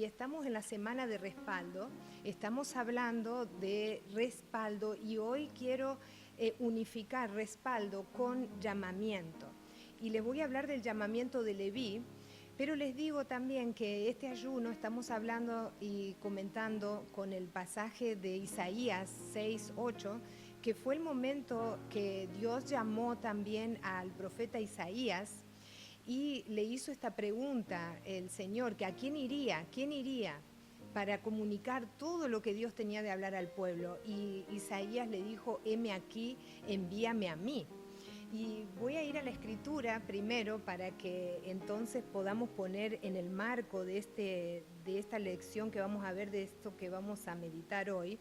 estamos en la semana de respaldo, estamos hablando de respaldo y hoy quiero unificar respaldo con llamamiento. Y les voy a hablar del llamamiento de Leví, pero les digo también que este ayuno estamos hablando y comentando con el pasaje de Isaías 6:8, que fue el momento que Dios llamó también al profeta Isaías y le hizo esta pregunta el Señor, que a quién iría para comunicar todo lo que Dios tenía de hablar al pueblo. Y Isaías le dijo, heme aquí, envíame a mí. Y voy a ir a la escritura primero para que entonces podamos poner en el marco de esta lección que vamos a ver, de esto que vamos a meditar hoy,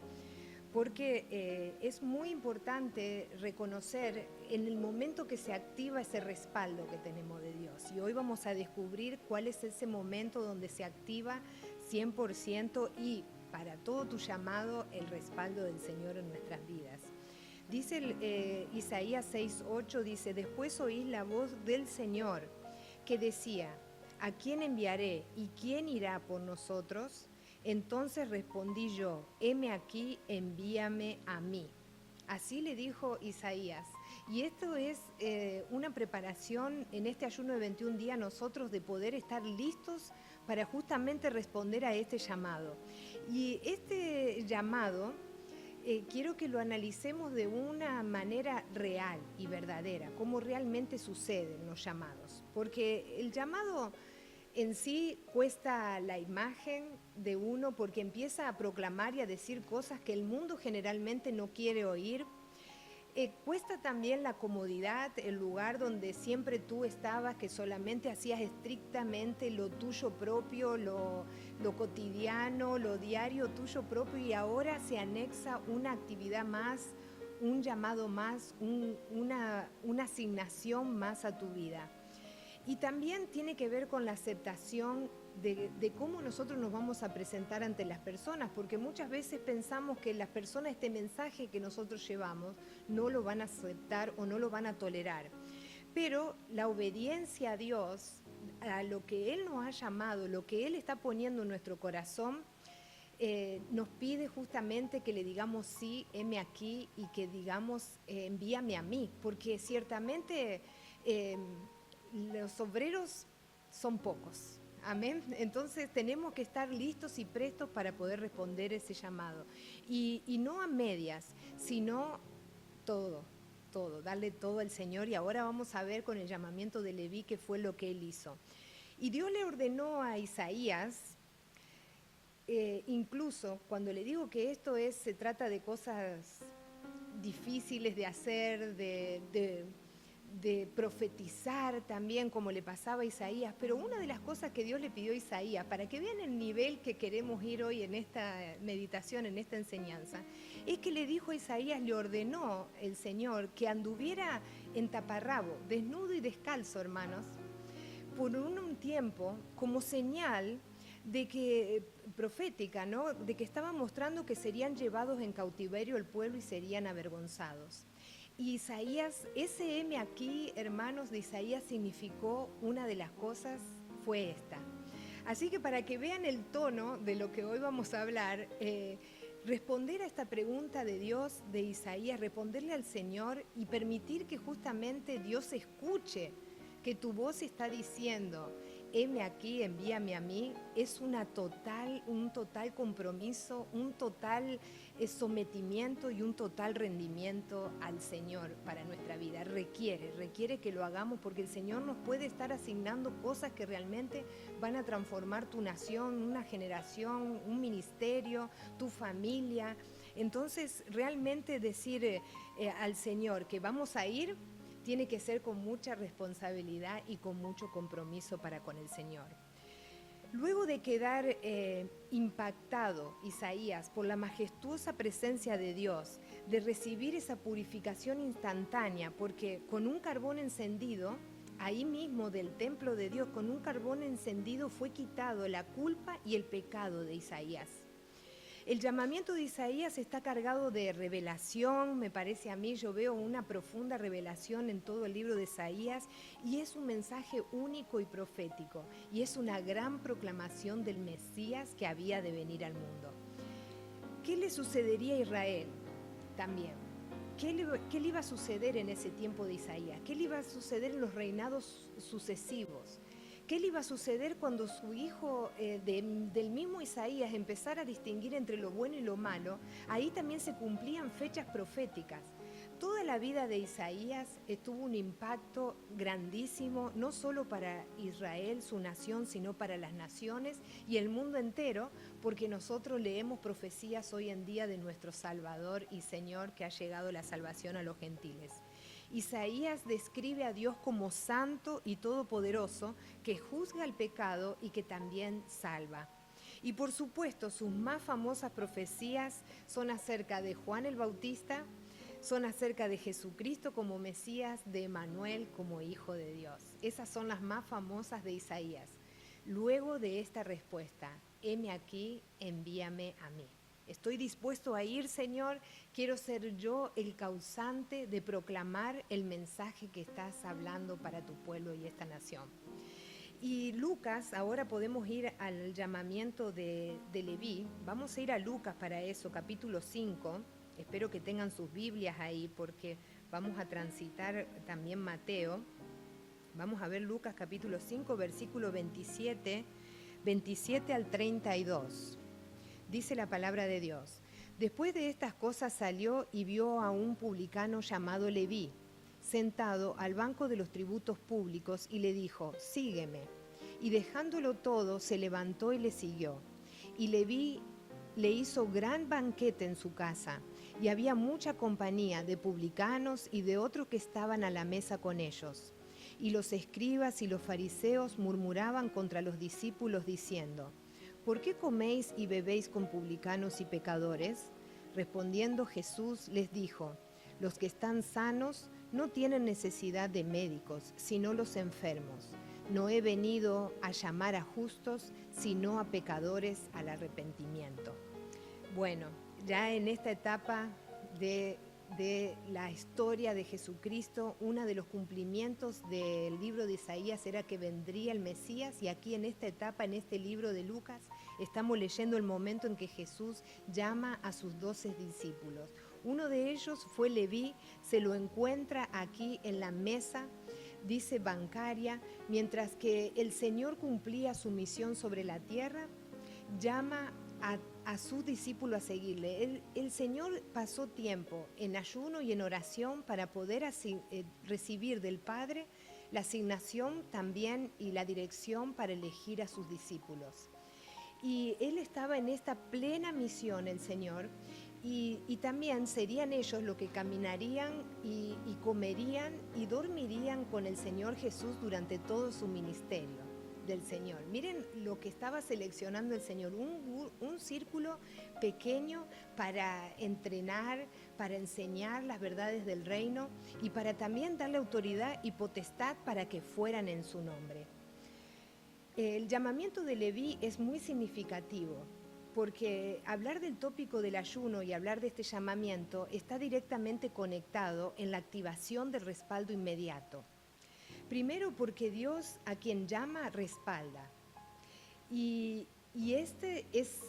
porque es muy importante reconocer en el momento que se activa ese respaldo que tenemos de Dios. Y hoy vamos a descubrir cuál es ese momento donde se activa 100% y para todo tu llamado el respaldo del Señor en nuestras vidas. Dice Isaías 6:8, dice, después oí la voz del Señor que decía, ¿a quién enviaré y quién irá por nosotros? Entonces respondí yo, heme aquí, envíame a mí. Así le dijo Isaías. Y esto es una preparación en este ayuno de 21 días nosotros de poder estar listos para justamente responder a este llamado. Y este llamado quiero que lo analicemos de una manera real y verdadera, cómo realmente suceden los llamados. Porque el llamado en sí cuesta la imagen de uno porque empieza a proclamar y a decir cosas que el mundo generalmente no quiere oír. Cuesta también la comodidad, el lugar donde siempre tú estabas, que solamente hacías estrictamente lo tuyo propio, lo cotidiano, lo diario tuyo propio, y ahora se anexa una actividad más, un llamado más, una asignación más a tu vida. Y también tiene que ver con la aceptación de cómo nosotros nos vamos a presentar ante las personas, porque muchas veces pensamos que las personas este mensaje que nosotros llevamos no lo van a aceptar o no lo van a tolerar. Pero la obediencia a Dios, a lo que Él nos ha llamado, lo que Él está poniendo en nuestro corazón, nos pide justamente que le digamos sí, heme aquí, y que digamos envíame a mí, porque ciertamente los obreros son pocos. Amén. Entonces tenemos que estar listos y prestos para poder responder ese llamado. Y no a medias, sino todo, darle todo al Señor. Y ahora vamos a ver con el llamamiento de Leví qué fue lo que él hizo. Y Dios le ordenó a Isaías, incluso cuando le digo que se trata de cosas difíciles de hacer, de profetizar también, como le pasaba a Isaías, pero una de las cosas que Dios le pidió a Isaías, para que vean el nivel que queremos ir hoy en esta meditación, en esta enseñanza, es que le dijo a Isaías, le ordenó el Señor que anduviera en taparrabo, desnudo y descalzo, hermanos, por un tiempo, como señal de que profética, ¿no? De que estaba mostrando que serían llevados en cautiverio el pueblo y serían avergonzados. Y Isaías, ese heme aquí, hermanos, de Isaías significó una de las cosas, fue esta. Así que para que vean el tono de lo que hoy vamos a hablar, responder a esta pregunta de Dios, de Isaías, responderle al Señor y permitir que justamente Dios escuche que tu voz está diciendo, heme aquí, envíame a mí, es un total compromiso, un total sometimiento y un total rendimiento al Señor para nuestra vida. Requiere que lo hagamos, porque el Señor nos puede estar asignando cosas que realmente van a transformar tu nación, una generación, un ministerio, tu familia. Entonces, realmente decir al Señor que vamos a ir, tiene que ser con mucha responsabilidad y con mucho compromiso para con el Señor. Luego de quedar impactado Isaías por la majestuosa presencia de Dios, de recibir esa purificación instantánea, porque con un carbón encendido, ahí mismo del templo de Dios, con un carbón encendido fue quitado la culpa y el pecado de Isaías. El llamamiento de Isaías está cargado de revelación, me parece a mí, yo veo una profunda revelación en todo el libro de Isaías y es un mensaje único y profético y es una gran proclamación del Mesías que había de venir al mundo. ¿Qué le sucedería a Israel también? ¿Qué le iba a suceder en ese tiempo de Isaías? ¿Qué le iba a suceder en los reinados sucesivos? ¿Qué le iba a suceder cuando su hijo del mismo Isaías empezara a distinguir entre lo bueno y lo malo? Ahí también se cumplían fechas proféticas. Toda la vida de Isaías tuvo un impacto grandísimo, no solo para Israel, su nación, sino para las naciones y el mundo entero, porque nosotros leemos profecías hoy en día de nuestro Salvador y Señor, que ha llegado la salvación a los gentiles. Isaías describe a Dios como santo y todopoderoso, que juzga el pecado y que también salva. Y por supuesto, sus más famosas profecías son acerca de Juan el Bautista, son acerca de Jesucristo como Mesías, de Emanuel como Hijo de Dios. Esas son las más famosas de Isaías. Luego de esta respuesta, heme aquí, envíame a mí. Estoy dispuesto a ir, Señor, quiero ser yo el causante de proclamar el mensaje que estás hablando para tu pueblo y esta nación. Y Lucas, ahora podemos ir al llamamiento de Leví. Vamos a ir a Lucas para eso, capítulo 5. Espero que tengan sus Biblias ahí porque vamos a transitar también Mateo. Vamos a ver Lucas capítulo 5, versículo 27 al 32. Dice la palabra de Dios. Después de estas cosas salió y vio a un publicano llamado Leví, sentado al banco de los tributos públicos, y le dijo, sígueme. Y dejándolo todo, se levantó y le siguió. Y Leví le hizo gran banquete en su casa, y había mucha compañía de publicanos y de otros que estaban a la mesa con ellos. Y los escribas y los fariseos murmuraban contra los discípulos diciendo, ¿por qué coméis y bebéis con publicanos y pecadores? Respondiendo Jesús les dijo, los que están sanos no tienen necesidad de médicos, sino los enfermos. No he venido a llamar a justos, sino a pecadores al arrepentimiento. Bueno, ya en esta etapa de la historia de Jesucristo, uno de los cumplimientos del libro de Isaías era que vendría el Mesías, y aquí en esta etapa, en este libro de Lucas, estamos leyendo el momento en que Jesús llama a sus 12 discípulos. Uno de ellos fue Leví, se lo encuentra aquí en la mesa, dice bancaria, mientras que el Señor cumplía su misión sobre la tierra, llama a sus discípulos a seguirle. El Señor pasó tiempo en ayuno y en oración para poder recibir del Padre la asignación también y la dirección para elegir a sus discípulos. Y Él estaba en esta plena misión, el Señor, y también serían ellos los que caminarían y comerían y dormirían con el Señor Jesús durante todo su ministerio del Señor. Miren lo que estaba seleccionando el Señor, un círculo pequeño para entrenar, para enseñar las verdades del reino y para también darle autoridad y potestad para que fueran en su nombre. El llamamiento de Leví es muy significativo porque hablar del tópico del ayuno y hablar de este llamamiento está directamente conectado en la activación del respaldo inmediato. Primero porque Dios a quien llama respalda. Y este es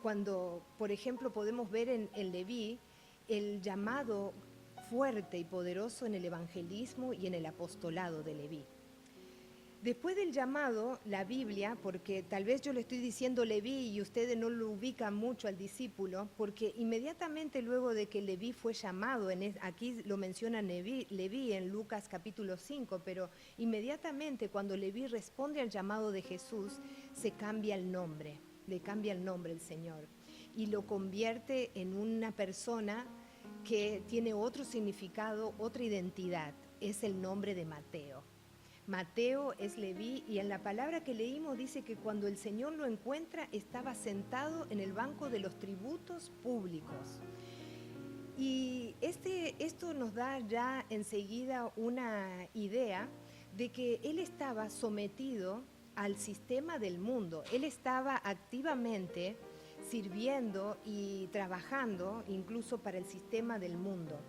cuando, por ejemplo, podemos ver en Leví el llamado fuerte y poderoso en el evangelismo y en el apostolado de Leví. Después del llamado, la Biblia, porque tal vez yo le estoy diciendo Leví y ustedes no lo ubican mucho al discípulo, porque inmediatamente luego de que Leví fue llamado, aquí lo menciona Leví en Lucas capítulo 5, pero inmediatamente cuando Leví responde al llamado de Jesús, se cambia el nombre, le cambia el nombre el Señor y lo convierte en una persona que tiene otro significado, otra identidad, es el nombre de Mateo. Mateo es Leví y en la palabra que leímos dice que cuando el Señor lo encuentra estaba sentado en el banco de los tributos públicos. Y esto nos da ya enseguida una idea de que él estaba sometido al sistema del mundo. Él estaba activamente sirviendo y trabajando incluso para el sistema del mundo.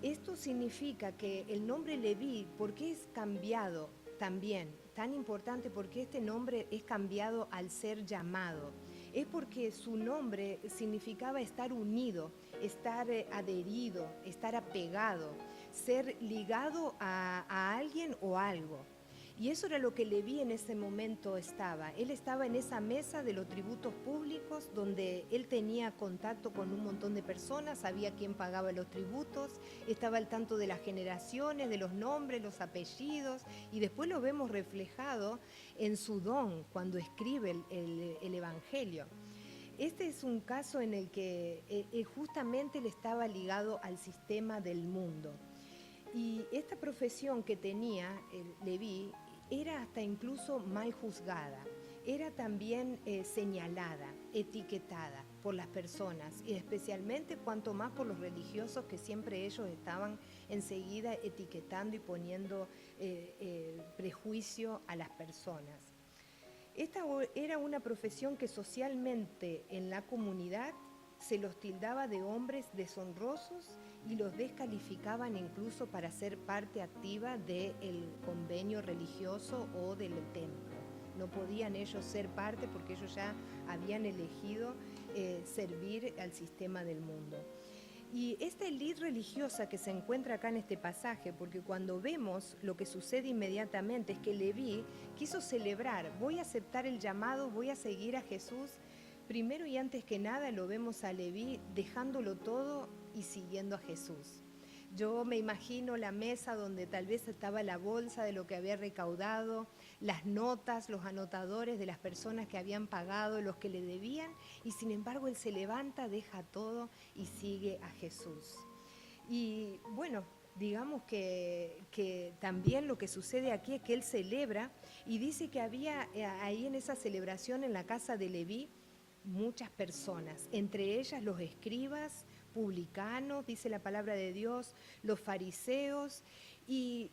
Esto significa que el nombre Leví, ¿por qué es cambiado también? Tan importante porque este nombre es cambiado al ser llamado. Es porque su nombre significaba estar unido, estar adherido, estar apegado, ser ligado a alguien o algo. Y eso era lo que Leví en ese momento estaba. Él estaba en esa mesa de los tributos públicos donde él tenía contacto con un montón de personas, sabía quién pagaba los tributos, estaba al tanto de las generaciones, de los nombres, los apellidos, y después lo vemos reflejado en su don cuando escribe el Evangelio. Este es un caso en el que justamente él estaba ligado al sistema del mundo. Y esta profesión que tenía Leví era hasta incluso mal juzgada, era también señalada, etiquetada por las personas, y especialmente cuanto más por los religiosos, que siempre ellos estaban enseguida etiquetando y poniendo prejuicio a las personas. Esta era una profesión que socialmente en la comunidad se los tildaba de hombres deshonrosos y los descalificaban incluso para ser parte activa del convenio religioso o del templo. No podían ellos ser parte porque ellos ya habían elegido servir al sistema del mundo. Y esta élite religiosa que se encuentra acá en este pasaje, porque cuando vemos lo que sucede inmediatamente es que Leví quiso celebrar, voy a aceptar el llamado, voy a seguir a Jesús. Primero y antes que nada lo vemos a Leví dejándolo todo y siguiendo a Jesús. Yo me imagino la mesa donde tal vez estaba la bolsa de lo que había recaudado, las notas, los anotadores de las personas que habían pagado, los que le debían, y sin embargo él se levanta, deja todo y sigue a Jesús. Y bueno, digamos que también lo que sucede aquí es que él celebra y dice que había ahí en esa celebración en la casa de Leví muchas personas, entre ellas los escribas, publicanos, dice la palabra de Dios, los fariseos, y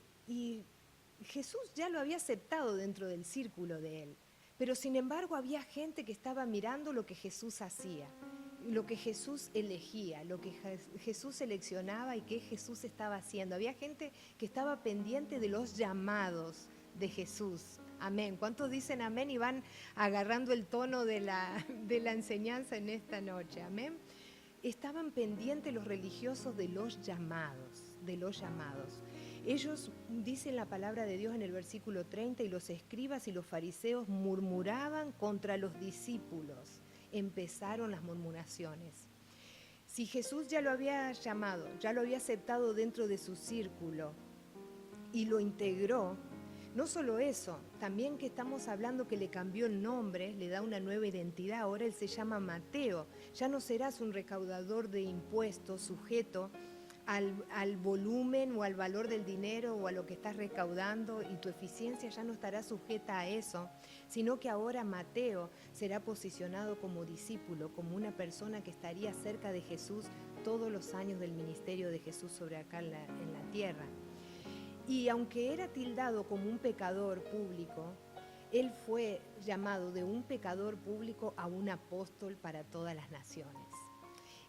Jesús ya lo había aceptado dentro del círculo de él, pero sin embargo había gente que estaba mirando lo que Jesús hacía, lo que Jesús elegía, lo que Jesús seleccionaba y qué Jesús estaba haciendo. Había gente que estaba pendiente de los llamados de Jesús. Amén. ¿Cuántos dicen amén y van agarrando el tono de la enseñanza en esta noche? Amén. Estaban pendientes los religiosos de los llamados, de los llamados. Ellos, dicen la palabra de Dios en el versículo 30, y los escribas y los fariseos murmuraban contra los discípulos. Empezaron las murmuraciones. Si Jesús ya lo había llamado, ya lo había aceptado dentro de su círculo y lo integró, no solo eso, también que estamos hablando que le cambió el nombre, le da una nueva identidad, ahora él se llama Mateo, ya no serás un recaudador de impuestos sujeto al volumen o al valor del dinero o a lo que estás recaudando, y tu eficiencia ya no estará sujeta a eso, sino que ahora Mateo será posicionado como discípulo, como una persona que estaría cerca de Jesús todos los años del ministerio de Jesús sobre acá en la tierra. Y aunque era tildado como un pecador público, él fue llamado de un pecador público a un apóstol para todas las naciones.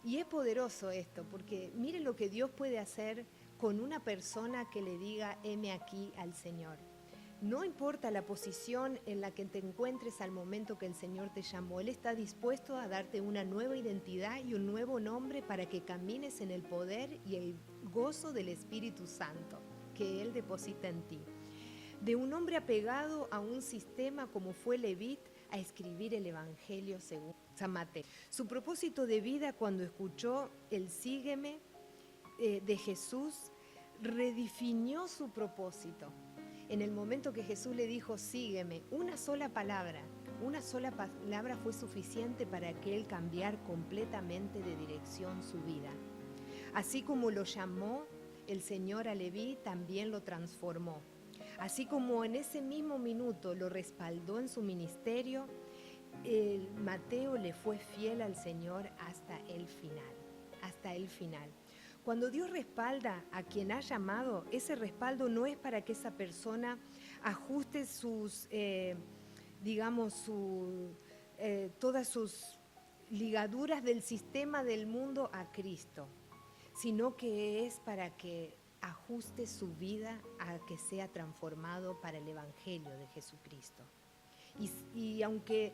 Y es poderoso esto, porque miren lo que Dios puede hacer con una persona que le diga, heme aquí al Señor. No importa la posición en la que te encuentres al momento que el Señor te llamó, Él está dispuesto a darte una nueva identidad y un nuevo nombre para que camines en el poder y el gozo del Espíritu Santo que Él deposita en ti. De un hombre apegado a un sistema como fue Leví a escribir el Evangelio según San Mateo. Su propósito de vida cuando escuchó el sígueme de Jesús redefinió su propósito. En el momento que Jesús le dijo sígueme, una sola palabra fue suficiente para que él cambiara completamente de dirección su vida. Así como lo llamó el Señor a Leví, también lo transformó. Así como en ese mismo minuto lo respaldó en su ministerio, Mateo le fue fiel al Señor hasta el final. Cuando Dios respalda a quien ha llamado, ese respaldo no es para que esa persona ajuste todas sus ligaduras del sistema del mundo a Cristo, sino que es para que ajuste su vida a que sea transformado para el Evangelio de Jesucristo. Y aunque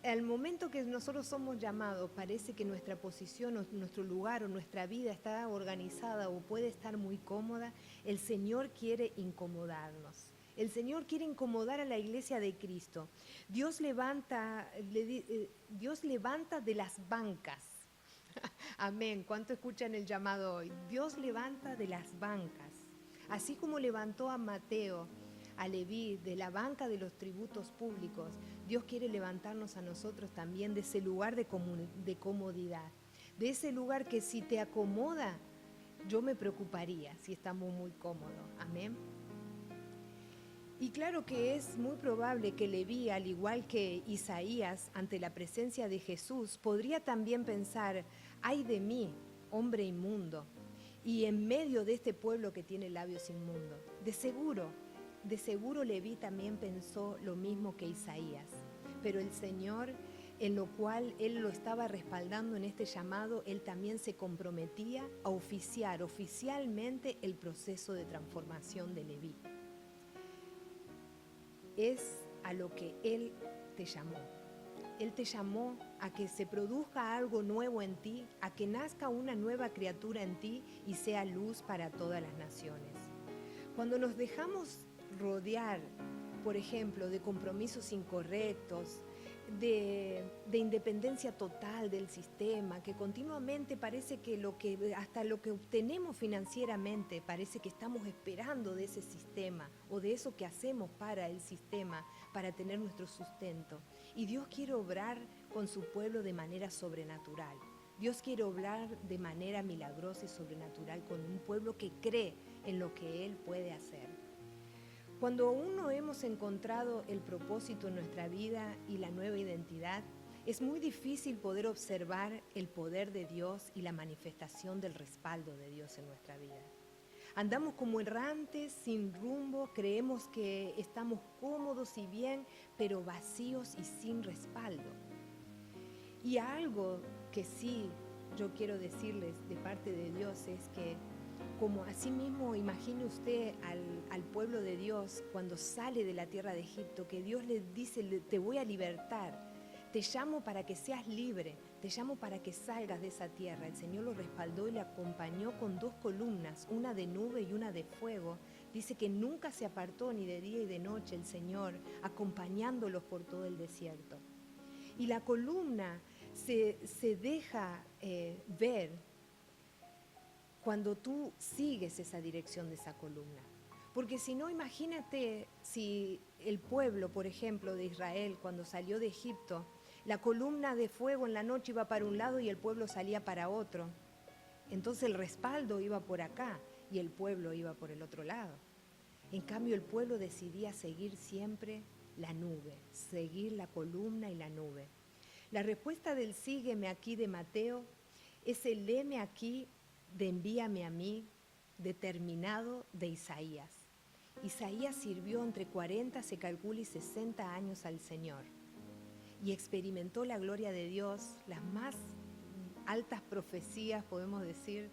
al momento que nosotros somos llamados parece que nuestra posición o nuestro lugar o nuestra vida está organizada o puede estar muy cómoda, el Señor quiere incomodarnos. El Señor quiere incomodar a la iglesia de Cristo. Dios levanta de las bancas. Amén. ¿Cuánto escuchan el llamado hoy? Dios levanta de las bancas. Así como levantó a Mateo, a Leví, de la banca de los tributos públicos, Dios quiere levantarnos a nosotros también de ese lugar de comodidad. De ese lugar que si te acomoda, yo me preocuparía si estamos muy cómodos. Amén. Y claro que es muy probable que Leví, al igual que Isaías, ante la presencia de Jesús, podría también pensar, ay de mí, hombre inmundo, y en medio de este pueblo que tiene labios inmundos. De seguro Leví también pensó lo mismo que Isaías, pero el Señor, en lo cual él lo estaba respaldando en este llamado, él también se comprometía a oficiar oficialmente el proceso de transformación de Leví. Es a lo que Él te llamó. Él te llamó a que se produzca algo nuevo en ti, a que nazca una nueva criatura en ti y sea luz para todas las naciones. Cuando nos dejamos rodear, por ejemplo, de compromisos incorrectos, de independencia total del sistema, que continuamente parece que hasta lo que obtenemos financieramente parece que estamos esperando de ese sistema o de eso que hacemos para el sistema, para tener nuestro sustento. Y Dios quiere obrar con su pueblo de manera sobrenatural. Dios quiere obrar de manera milagrosa y sobrenatural con un pueblo que cree en lo que Él puede hacer. Cuando aún no hemos encontrado el propósito en nuestra vida y la nueva identidad, es muy difícil poder observar el poder de Dios y la manifestación del respaldo de Dios en nuestra vida. Andamos como errantes, sin rumbo, creemos que estamos cómodos y bien, pero vacíos y sin respaldo. Y algo que sí yo quiero decirles de parte de Dios es que, como así mismo imagine usted al pueblo de Dios cuando sale de la tierra de Egipto, que Dios le dice, te voy a libertar, te llamo para que seas libre, te llamo para que salgas de esa tierra. El Señor lo respaldó y le acompañó con 2 columnas, una de nube y una de fuego. Dice que nunca se apartó ni de día y de noche el Señor, acompañándolos por todo el desierto. Y la columna se deja ver cuando tú sigues esa dirección de esa columna. Porque si no, imagínate si el pueblo, por ejemplo, de Israel, cuando salió de Egipto, la columna de fuego en la noche iba para un lado y el pueblo salía para otro. Entonces el respaldo iba por acá y el pueblo iba por el otro lado. En cambio, el pueblo decidía seguir siempre la nube, seguir la columna y la nube. La respuesta del sígueme aquí de Mateo es el heme aquí de envíame a mí, determinado de Isaías. Isaías sirvió entre 40, se calcula, y 60 años al Señor y experimentó la gloria de Dios, las más altas profecías, podemos decir,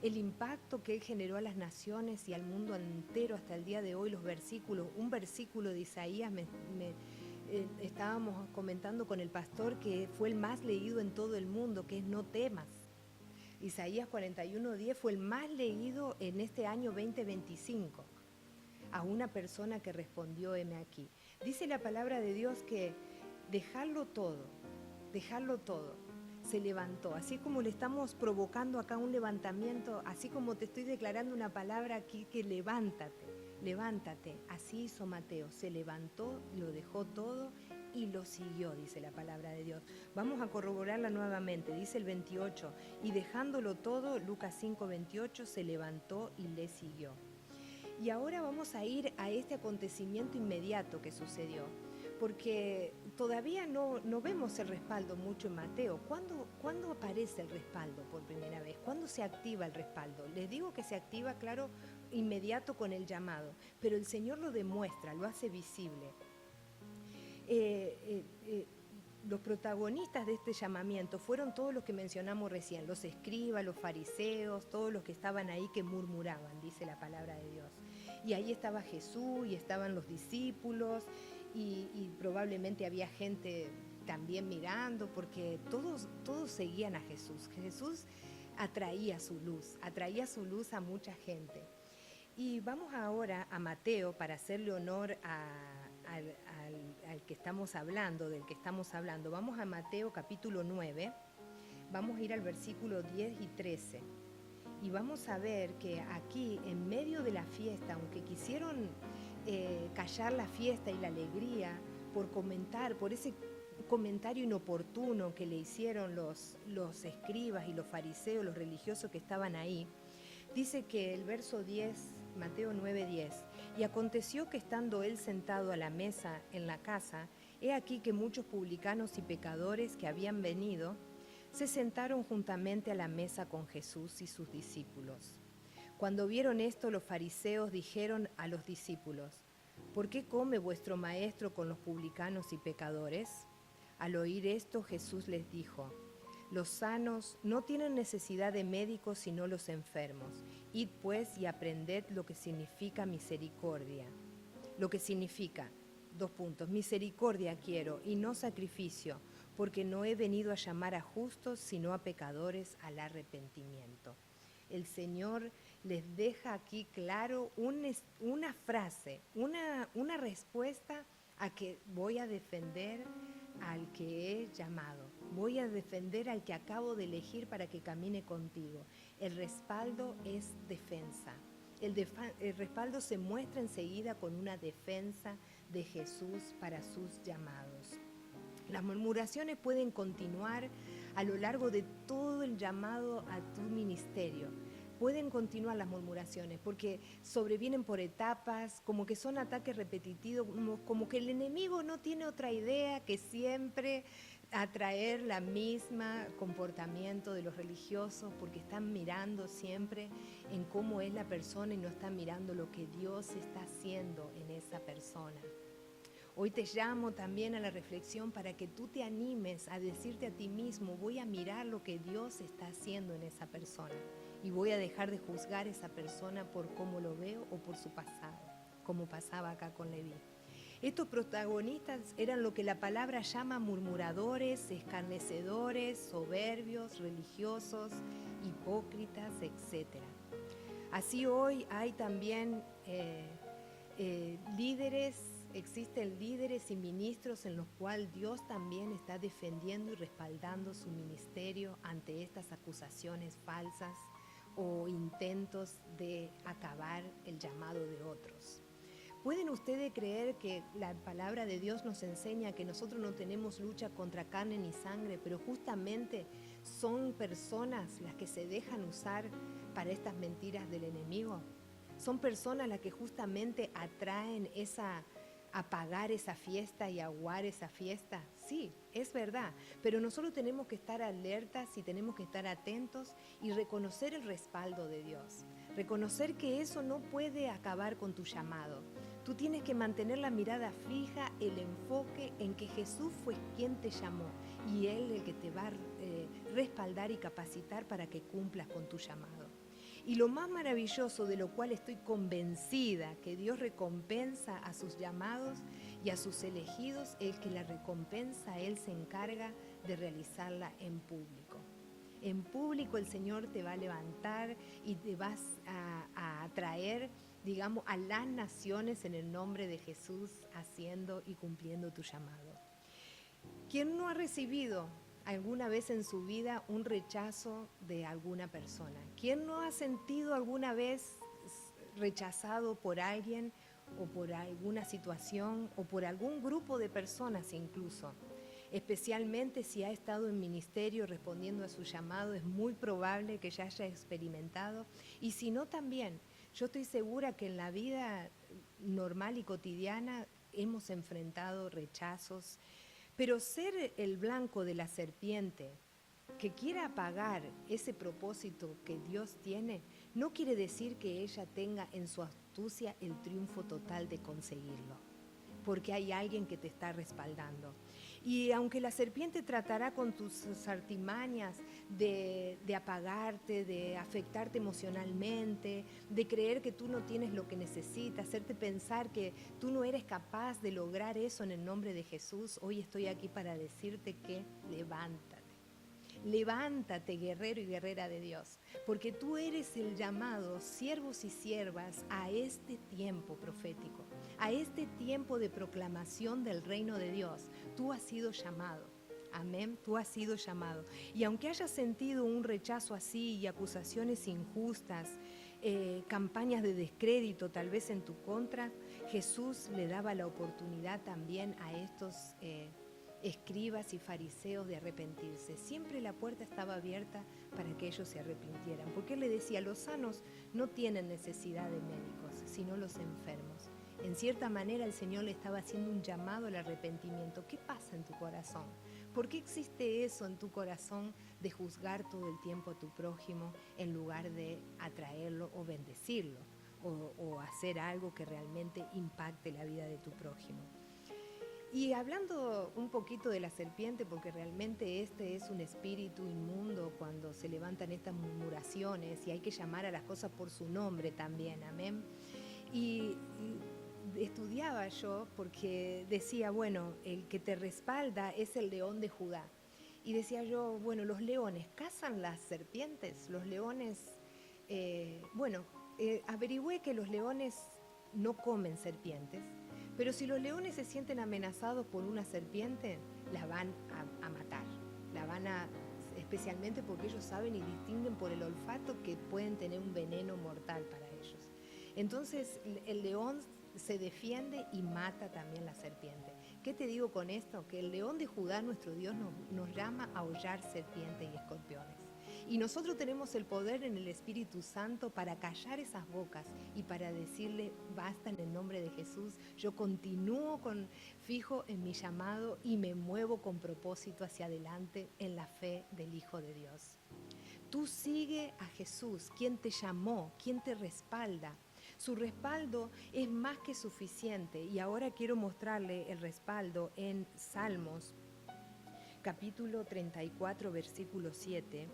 el impacto que él generó a las naciones y al mundo entero hasta el día de hoy. Los versículos, un versículo de Isaías estábamos comentando con el pastor que fue el más leído en todo el mundo, que es no temas. Isaías 41:10 fue el más leído en este año 2025 a una persona que respondió heme aquí. Dice la palabra de Dios que dejarlo todo, se levantó. Así como le estamos provocando acá un levantamiento, así como te estoy declarando una palabra aquí que levántate. Así hizo Mateo, se levantó, lo dejó todo y lo siguió, dice la palabra de Dios. Vamos a corroborarla nuevamente, dice el 28, y dejándolo todo, Lucas 5:28, se levantó y le siguió. Y ahora vamos a ir a este acontecimiento inmediato que sucedió, porque todavía no vemos el respaldo mucho en Mateo. ¿Cuándo aparece el respaldo por primera vez? ¿Cuándo se activa el respaldo? Les digo que se activa, claro, inmediato con el llamado, pero el Señor lo demuestra, lo hace visible. los protagonistas de este llamamiento fueron todos los que mencionamos recién, los escribas, los fariseos, todos los que estaban ahí que murmuraban, dice la palabra de Dios. Y ahí estaba Jesús y estaban los discípulos y probablemente había gente también mirando, porque todos seguían a Jesús. Jesús atraía su luz a mucha gente. Y vamos ahora a Mateo para hacerle honor al que estamos hablando, del que estamos hablando. Vamos a Mateo capítulo 9, vamos a ir al versículo 10 y 13. Y vamos a ver que aquí, en medio de la fiesta, aunque quisieron callar la fiesta y la alegría por ese comentario inoportuno que le hicieron los escribas y los fariseos, los religiosos que estaban ahí, dice que el verso 10, Mateo 9:10, y aconteció que estando él sentado a la mesa en la casa, he aquí que muchos publicanos y pecadores que habían venido, se sentaron juntamente a la mesa con Jesús y sus discípulos. Cuando vieron esto, los fariseos dijeron a los discípulos: ¿por qué come vuestro maestro con los publicanos y pecadores? Al oír esto, Jesús les dijo: los sanos no tienen necesidad de médicos sino los enfermos. Id pues y aprended lo que significa misericordia. Lo que significa, misericordia quiero y no sacrificio, porque no he venido a llamar a justos sino a pecadores al arrepentimiento. El Señor les deja aquí claro una frase, una respuesta a que voy a defender al que he llamado, voy a defender al que acabo de elegir para que camine contigo. El respaldo es defensa. El respaldo se muestra enseguida con una defensa de Jesús para sus llamados. Las murmuraciones pueden continuar a lo largo de todo el llamado a tu ministerio. Pueden continuar las murmuraciones porque sobrevienen por etapas, como que son ataques repetitivos, como que el enemigo no tiene otra idea que siempre atraer la misma comportamiento de los religiosos, porque están mirando siempre en cómo es la persona y no están mirando lo que Dios está haciendo en esa persona. Hoy te llamo también a la reflexión para que tú te animes a decirte a ti mismo: voy a mirar lo que Dios está haciendo en esa persona y voy a dejar de juzgar a esa persona por cómo lo veo o por su pasado, como pasaba acá con Leví. Estos protagonistas eran lo que la palabra llama murmuradores, escarnecedores, soberbios, religiosos, hipócritas, etc. Así hoy hay también existen líderes y ministros en los cuales Dios también está defendiendo y respaldando su ministerio ante estas acusaciones falsas o intentos de acabar el llamado de otros. ¿Pueden ustedes creer que la palabra de Dios nos enseña que nosotros no tenemos lucha contra carne ni sangre, pero justamente son personas las que se dejan usar para estas mentiras del enemigo? Son personas las que justamente atraen apagar esa fiesta y aguar esa fiesta. Sí, es verdad, pero nosotros tenemos que estar alertas y tenemos que estar atentos y reconocer el respaldo de Dios. Reconocer que eso no puede acabar con tu llamado. Tú tienes que mantener la mirada fija, el enfoque en que Jesús fue quien te llamó y Él el que te va a respaldar y capacitar para que cumplas con tu llamado. Y lo más maravilloso, de lo cual estoy convencida que Dios recompensa a sus llamados y a sus elegidos, es que la recompensa Él se encarga de realizarla en público. En público el Señor te va a levantar y te vas a atraer, digamos, a las naciones en el nombre de Jesús, haciendo y cumpliendo tu llamado. ¿Quién no ha recibido alguna vez en su vida un rechazo de alguna persona? ¿Quién no ha sentido alguna vez rechazado por alguien o por alguna situación o por algún grupo de personas incluso? Especialmente si ha estado en ministerio respondiendo a su llamado, es muy probable que ya haya experimentado. Y si no, también, yo estoy segura que en la vida normal y cotidiana hemos enfrentado rechazos. Pero ser el blanco de la serpiente que quiera apagar ese propósito que Dios tiene, no quiere decir que ella tenga en su astucia el triunfo total de conseguirlo. porque hay alguien que te está respaldando. Y aunque la serpiente tratará con tus artimañas de apagarte, de afectarte emocionalmente, de creer que tú no tienes lo que necesitas, hacerte pensar que tú no eres capaz de lograr eso en el nombre de Jesús, hoy estoy aquí para decirte que levántate. Levántate, guerrero y guerrera de Dios, porque tú eres el llamado, siervos y siervas, a este tiempo profético, a este tiempo de proclamación del reino de Dios. Tú has sido llamado. Amén, tú has sido llamado. Y aunque hayas sentido un rechazo así y acusaciones injustas, campañas de descrédito tal vez en tu contra, Jesús le daba la oportunidad también a estos escribas y fariseos de arrepentirse. Siempre la puerta estaba abierta para que ellos se arrepintieran, porque él le decía, los sanos no tienen necesidad de médicos, sino los enfermos. En cierta manera el Señor le estaba haciendo un llamado al arrepentimiento. ¿Qué pasa en tu corazón? ¿Por qué existe eso en tu corazón de juzgar todo el tiempo a tu prójimo en lugar de atraerlo o bendecirlo o hacer algo que realmente impacte la vida de tu prójimo? Y hablando un poquito de la serpiente, porque realmente este es un espíritu inmundo cuando se levantan estas murmuraciones y hay que llamar a las cosas por su nombre también, amén. Y estudiaba yo porque decía, bueno, el que te respalda es el león de Judá. Y decía yo, bueno, los leones, ¿cazan las serpientes? Los leones, averigüé que los leones no comen serpientes, pero si los leones se sienten amenazados por una serpiente, la van a matar, especialmente porque ellos saben y distinguen por el olfato que pueden tener un veneno mortal para ellos. Entonces el león se defiende y mata también la serpiente. ¿Qué te digo con esto? Que el león de Judá, nuestro Dios, nos llama a hollar serpientes y escorpiones. Y nosotros tenemos el poder en el Espíritu Santo para callar esas bocas y para decirle, basta en el nombre de Jesús, yo continúo fijo en mi llamado y me muevo con propósito hacia adelante en la fe del Hijo de Dios. Tú sigue a Jesús, quien te llamó, quien te respalda. Su respaldo es más que suficiente y ahora quiero mostrarle el respaldo en Salmos, capítulo 34, versículo 7.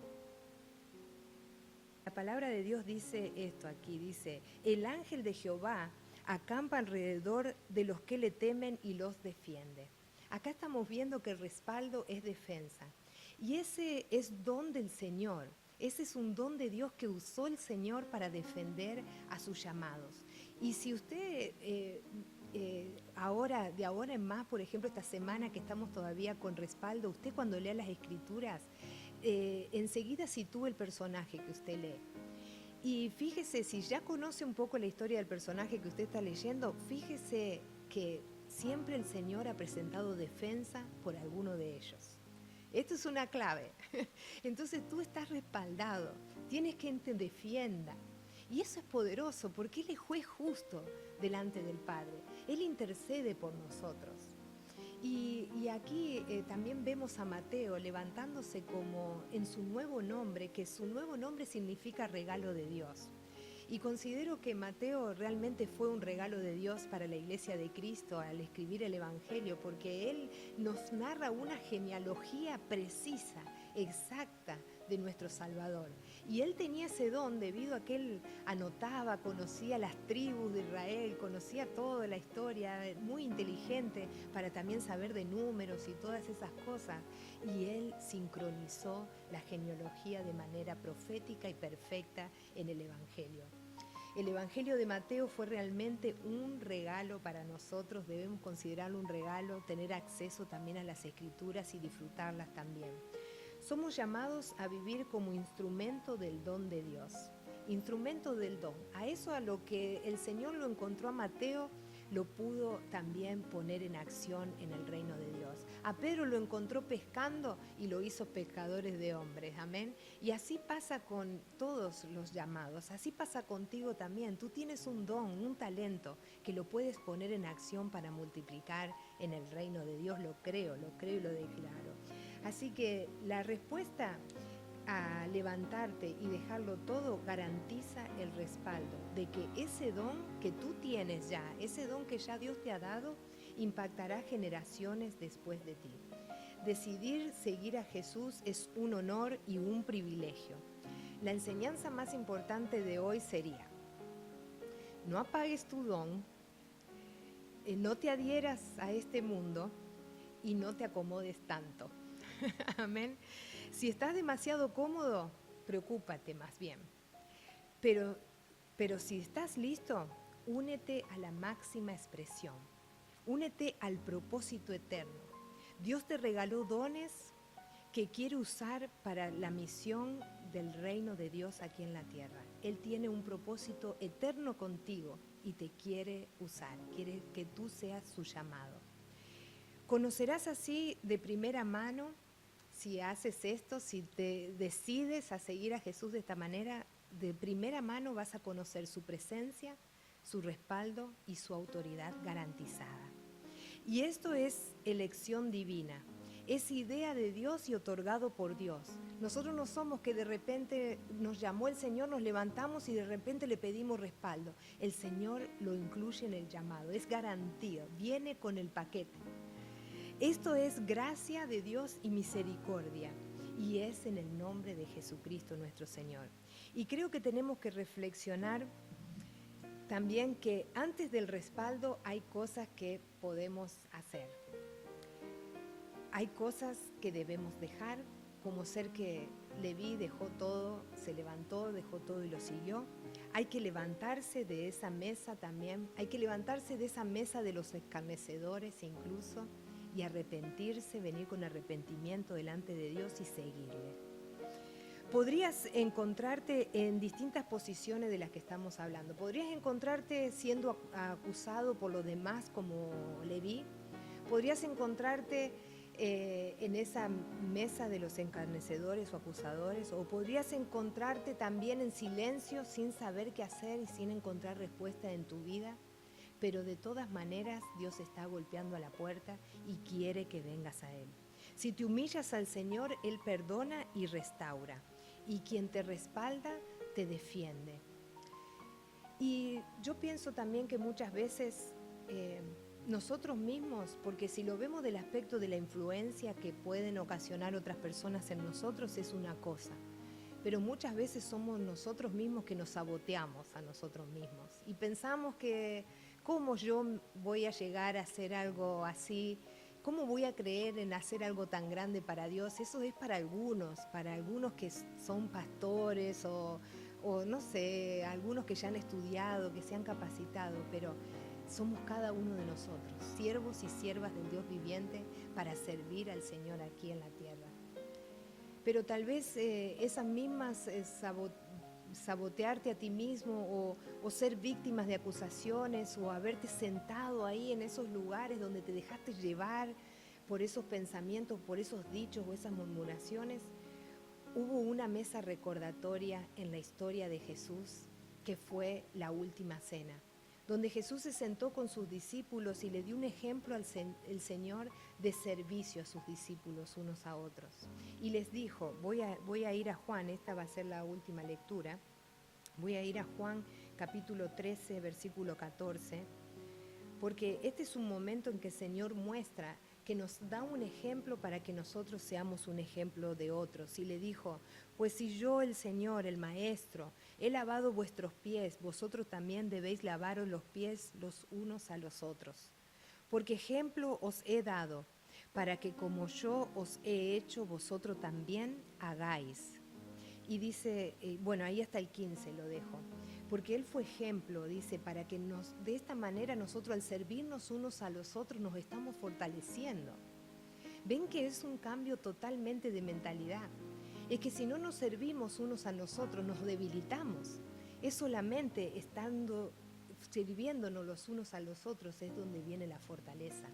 La palabra de Dios dice esto aquí, dice, el ángel de Jehová acampa alrededor de los que le temen y los defiende. Acá estamos viendo que el respaldo es defensa. Y ese es don del Señor. Ese es un don de Dios que usó el Señor para defender a sus llamados. Y si usted de ahora en más, por ejemplo, esta semana que estamos todavía con respaldo, usted cuando lea las Escrituras, enseguida sitúa el personaje que usted lee. Y fíjese, si ya conoce un poco la historia del personaje que usted está leyendo, fíjese que siempre el Señor ha presentado defensa por alguno de ellos. Esto es una clave. Entonces tú estás respaldado, tienes quien te defienda. Y eso es poderoso porque Él es juez justo delante del Padre. Él intercede por nosotros. Y aquí también vemos a Mateo levantándose como en su nuevo nombre, que su nuevo nombre significa regalo de Dios. Y considero que Mateo realmente fue un regalo de Dios para la Iglesia de Cristo al escribir el Evangelio, porque él nos narra una genealogía precisa, exacta de nuestro Salvador. Y él tenía ese don debido a que él anotaba, conocía las tribus de Israel, conocía toda la historia, muy inteligente para también saber de números y todas esas cosas. Y él sincronizó la genealogía de manera profética y perfecta en el Evangelio. El Evangelio de Mateo fue realmente un regalo para nosotros, debemos considerarlo un regalo, tener acceso también a las Escrituras y disfrutarlas también. Somos llamados a vivir como instrumento del don de Dios, instrumento del don. A eso, a lo que el Señor lo encontró a Mateo, lo pudo también poner en acción en el reino de Dios. A Pedro lo encontró pescando y lo hizo pescadores de hombres, amén. Y así pasa con todos los llamados, así pasa contigo también. Tú tienes un don, un talento que lo puedes poner en acción para multiplicar en el reino de Dios. Lo creo y lo declaro. Así que la respuesta a levantarte y dejarlo todo garantiza el respaldo de que ese don que tú tienes ya, ese don que ya Dios te ha dado, impactará generaciones después de ti. Decidir seguir a Jesús es un honor y un privilegio. La enseñanza más importante de hoy sería: no apagues tu don, no te adhieras a este mundo y no te acomodes tanto. Amén. Si estás demasiado cómodo, preocúpate más bien. Pero si estás listo, únete a la máxima expresión. Únete al propósito eterno. Dios te regaló dones que quiere usar para la misión del reino de Dios aquí en la tierra. Él tiene un propósito eterno contigo y te quiere usar, quiere que tú seas su llamado. Conocerás así de primera mano, si haces esto, si te decides a seguir a Jesús de esta manera, de primera mano vas a conocer su presencia, su respaldo y su autoridad garantizada. Y esto es elección divina, es idea de Dios y otorgado por Dios. Nosotros no somos que de repente nos llamó el Señor, nos levantamos y de repente le pedimos respaldo. El Señor lo incluye en el llamado, es garantía, viene con el paquete. Esto es gracia de Dios y misericordia, y es en el nombre de Jesucristo nuestro Señor. Y creo que tenemos que reflexionar también que antes del respaldo hay cosas que podemos hacer. Hay cosas que debemos dejar, como ser que Leví dejó todo, se levantó, dejó todo y lo siguió. Hay que levantarse de esa mesa también, hay que levantarse de esa mesa de los escarnecedores incluso, y arrepentirse, venir con arrepentimiento delante de Dios y seguirle. Podrías encontrarte en distintas posiciones de las que estamos hablando. Podrías encontrarte siendo acusado por los demás como Leví. Podrías encontrarte en esa mesa de los escarnecedores o acusadores. O podrías encontrarte también en silencio sin saber qué hacer y sin encontrar respuesta en tu vida. Pero de todas maneras Dios está golpeando a la puerta y quiere que vengas a Él. Si te humillas al Señor, Él perdona y restaura. Y quien te respalda, te defiende. Y yo pienso también que muchas veces nosotros mismos, porque si lo vemos del aspecto de la influencia que pueden ocasionar otras personas en nosotros, es una cosa. Pero muchas veces somos nosotros mismos que nos saboteamos a nosotros mismos. Y pensamos que, ¿cómo yo voy a llegar a hacer algo así? ¿Cómo voy a creer en hacer algo tan grande para Dios? Eso es para algunos que son pastores o no sé, algunos que ya han estudiado, que se han capacitado, pero somos cada uno de nosotros, siervos y siervas del Dios viviente para servir al Señor aquí en la tierra. Pero tal vez esas mismas sabotearte a ti mismo o ser víctimas de acusaciones o haberte sentado ahí en esos lugares donde te dejaste llevar por esos pensamientos, por esos dichos o esas murmuraciones. Hubo una mesa recordatoria en la historia de Jesús que fue la última cena, donde Jesús se sentó con sus discípulos y le dio un ejemplo al Señor de servicio a sus discípulos unos a otros. Y les dijo, voy a ir a Juan, esta va a ser la última lectura, voy a ir a Juan capítulo 13, versículo 14, porque este es un momento en que el Señor muestra que nos da un ejemplo para que nosotros seamos un ejemplo de otros. Y le dijo, pues si yo, el Señor, el Maestro, he lavado vuestros pies, vosotros también debéis lavaros los pies los unos a los otros. Porque ejemplo os he dado, para que como yo os he hecho, vosotros también hagáis. Y dice, bueno, ahí hasta el 15 lo dejo. Porque Él fue ejemplo, dice, para que de esta manera nosotros al servirnos unos a los otros nos estamos fortaleciendo. Ven que es un cambio totalmente de mentalidad. Es que si no nos servimos unos a nosotros nos debilitamos. Es solamente sirviéndonos los unos a los otros es donde viene la fortaleza.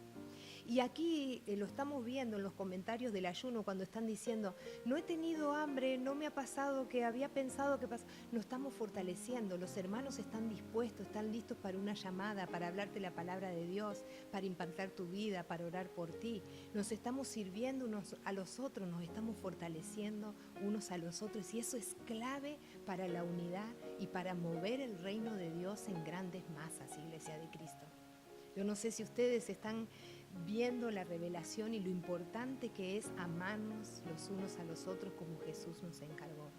Y aquí lo estamos viendo en los comentarios del ayuno cuando están diciendo, no he tenido hambre, no me ha pasado que había pensado que pasó. Nos estamos fortaleciendo, los hermanos están dispuestos, están listos para una llamada, para hablarte la palabra de Dios, para impactar tu vida, para orar por ti. Nos estamos sirviendo unos a los otros, nos estamos fortaleciendo unos a los otros y eso es clave para la unidad y para mover el reino de Dios en grandes masas, Iglesia de Cristo. Yo no sé si ustedes están viendo la revelación y lo importante que es amarnos los unos a los otros como Jesús nos encargó.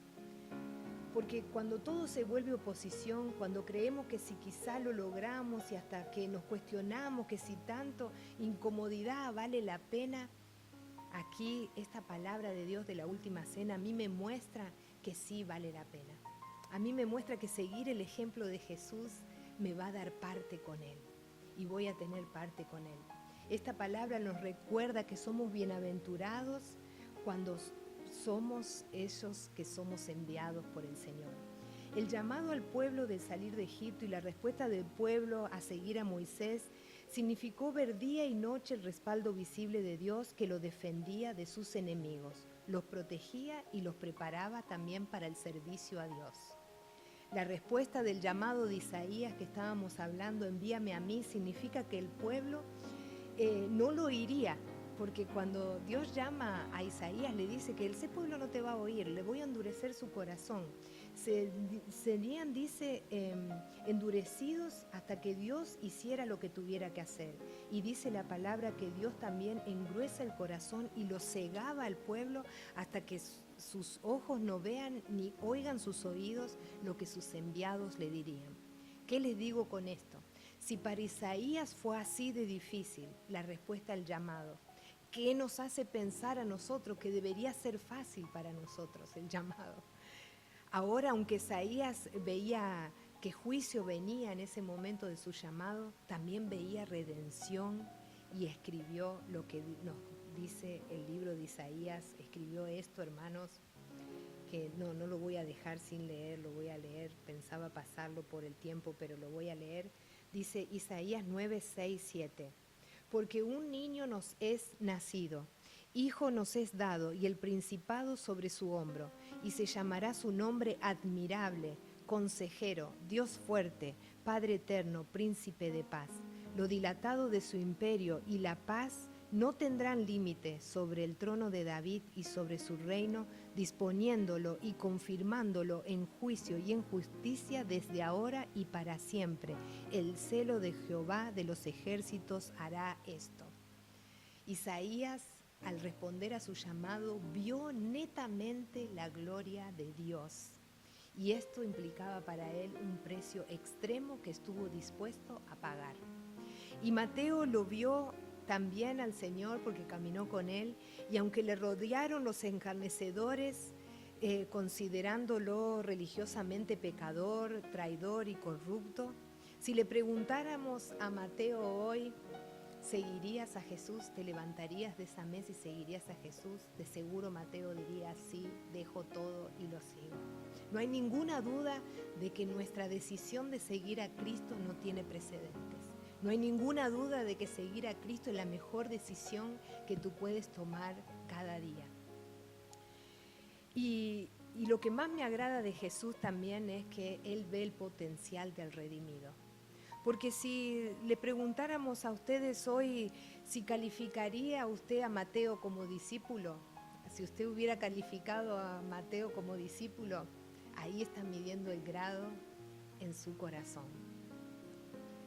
Porque cuando todo se vuelve oposición, cuando creemos que si quizá lo logramos y hasta que nos cuestionamos que si tanto incomodidad vale la pena, aquí esta palabra de Dios de la última cena a mí me muestra que sí vale la pena. A mí me muestra que seguir el ejemplo de Jesús me va a dar parte con Él y voy a tener parte con Él. Esta palabra nos recuerda que somos bienaventurados cuando somos esos que somos enviados por el Señor. El llamado al pueblo de salir de Egipto y la respuesta del pueblo a seguir a Moisés significó ver día y noche el respaldo visible de Dios que lo defendía de sus enemigos, los protegía y los preparaba también para el servicio a Dios. La respuesta del llamado de Isaías que estábamos hablando, envíame a mí, significa que el pueblo no lo oiría, porque cuando Dios llama a Isaías le dice que ese pueblo no te va a oír, le voy a endurecer su corazón. Serían, dice, endurecidos hasta que Dios hiciera lo que tuviera que hacer. Y dice la palabra que Dios también engruesa el corazón y lo cegaba al pueblo hasta que sus ojos no vean ni oigan sus oídos lo que sus enviados le dirían. ¿Qué les digo con esto? Si para Isaías fue así de difícil la respuesta al llamado, ¿qué nos hace pensar a nosotros que debería ser fácil para nosotros el llamado? Ahora, aunque Isaías veía que juicio venía en ese momento de su llamado, también veía redención y escribió lo que nos dice el libro de Isaías. Escribió esto, hermanos, que no lo voy a dejar sin leer, lo voy a leer. Pensaba pasarlo por el tiempo, pero lo voy a leer. Dice Isaías 9, 6, 7. Porque un niño nos es nacido, hijo nos es dado, y el principado sobre su hombro, y se llamará su nombre admirable, consejero, Dios fuerte, Padre eterno, príncipe de paz. Lo dilatado de su imperio y la paz no tendrán límite sobre el trono de David y sobre su reino, disponiéndolo y confirmándolo en juicio y en justicia desde ahora y para siempre. El celo de Jehová de los ejércitos hará esto. Isaías, al responder a su llamado, vio netamente la gloria de Dios. Y esto implicaba para él un precio extremo que estuvo dispuesto a pagar. Y Mateo lo vio también al Señor porque caminó con él, y aunque le rodearon los escarnecedores, considerándolo religiosamente pecador, traidor y corrupto, si le preguntáramos a Mateo hoy, ¿seguirías a Jesús? ¿Te levantarías de esa mesa y seguirías a Jesús? De seguro Mateo diría, sí, dejo todo y lo sigo. No hay ninguna duda de que nuestra decisión de seguir a Cristo no tiene precedentes. No hay ninguna duda de que seguir a Cristo es la mejor decisión que tú puedes tomar cada día. Y lo que más me agrada de Jesús también es que Él ve el potencial del redimido. Porque si le preguntáramos a ustedes hoy si calificaría usted a Mateo como discípulo, si usted hubiera calificado a Mateo como discípulo, ahí está midiendo el grado en su corazón.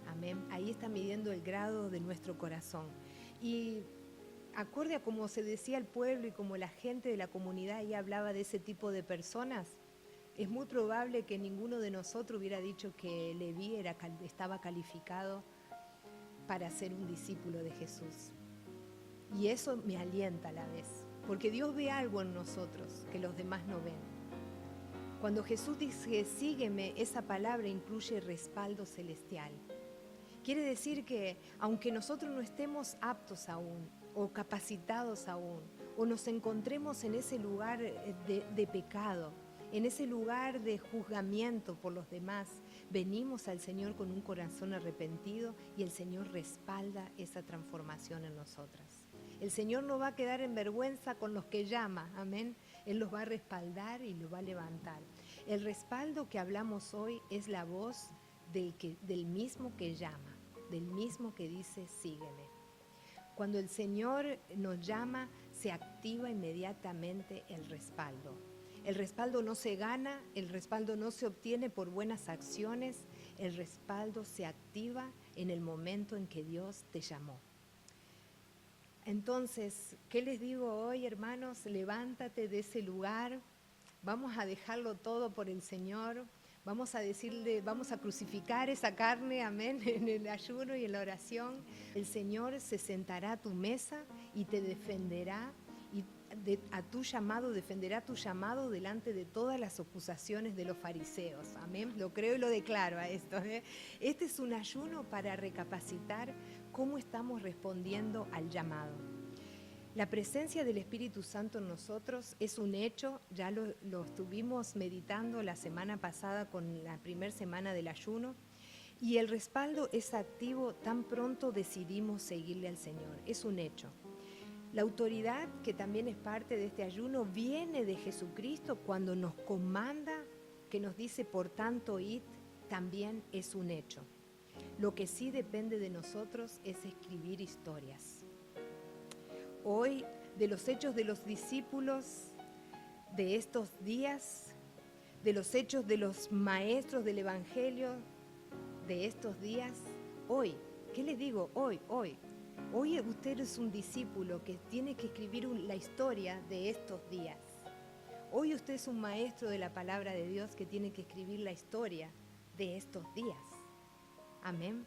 Amén. Ahí está midiendo el grado de nuestro corazón. Y acorde a como se decía el pueblo y como la gente de la comunidad ahí hablaba de ese tipo de personas, es muy probable que ninguno de nosotros hubiera dicho que Leví estaba calificado para ser un discípulo de Jesús. Y eso me alienta a la vez, porque Dios ve algo en nosotros que los demás no ven. Cuando Jesús dice, sígueme, esa palabra incluye respaldo celestial. Quiere decir que aunque nosotros no estemos aptos aún, o capacitados aún, o nos encontremos en ese lugar de pecado, en ese lugar de juzgamiento por los demás, venimos al Señor con un corazón arrepentido y el Señor respalda esa transformación en nosotras. El Señor no va a quedar en vergüenza con los que llama, amén. Él los va a respaldar y los va a levantar. El respaldo que hablamos hoy es la voz del mismo que llama, del mismo que dice sígueme. Cuando el Señor nos llama, se activa inmediatamente el respaldo. El respaldo no se gana, el respaldo no se obtiene por buenas acciones, el respaldo se activa en el momento en que Dios te llamó. Entonces, ¿qué les digo hoy, hermanos? Levántate de ese lugar, vamos a dejarlo todo por el Señor, vamos a decirle, vamos a crucificar esa carne, amén, en el ayuno y en la oración. El Señor se sentará a tu mesa y te defenderá y a tu llamado, defenderá tu llamado delante de todas las acusaciones de los fariseos, amén. Lo creo y lo declaro a esto, ¿eh? Este es un ayuno para recapacitar cómo estamos respondiendo al llamado. La presencia del Espíritu Santo en nosotros es un hecho, ya lo estuvimos meditando la semana pasada con la primera semana del ayuno, y el respaldo es activo tan pronto decidimos seguirle al Señor, es un hecho. La autoridad, que también es parte de este ayuno, viene de Jesucristo cuando nos comanda, que nos dice, por tanto, id, también es un hecho. Lo que sí depende de nosotros es escribir historias. Hoy, de los hechos de los discípulos de estos días, de los hechos de los maestros del Evangelio de estos días, hoy, ¿qué les digo? Hoy usted es un discípulo que tiene que escribir la historia de estos días. Hoy usted es un maestro de la palabra de Dios que tiene que escribir la historia de estos días. Amén.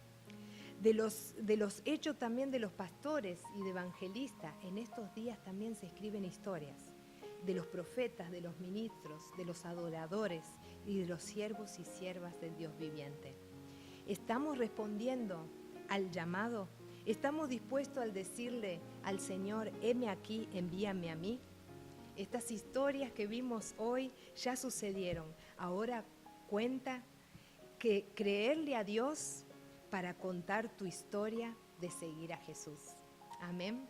De los hechos también de los pastores y de evangelistas, en estos días también se escriben historias. De los profetas, de los ministros, de los adoradores y de los siervos y siervas del Dios viviente. ¿Estamos respondiendo al llamado? ¿Estamos dispuestos al decirle al Señor, heme aquí, envíame a mí? Estas historias que vimos hoy ya sucedieron. Ahora cuenta que creerle a Dios para contar tu historia de seguir a Jesús. Amén.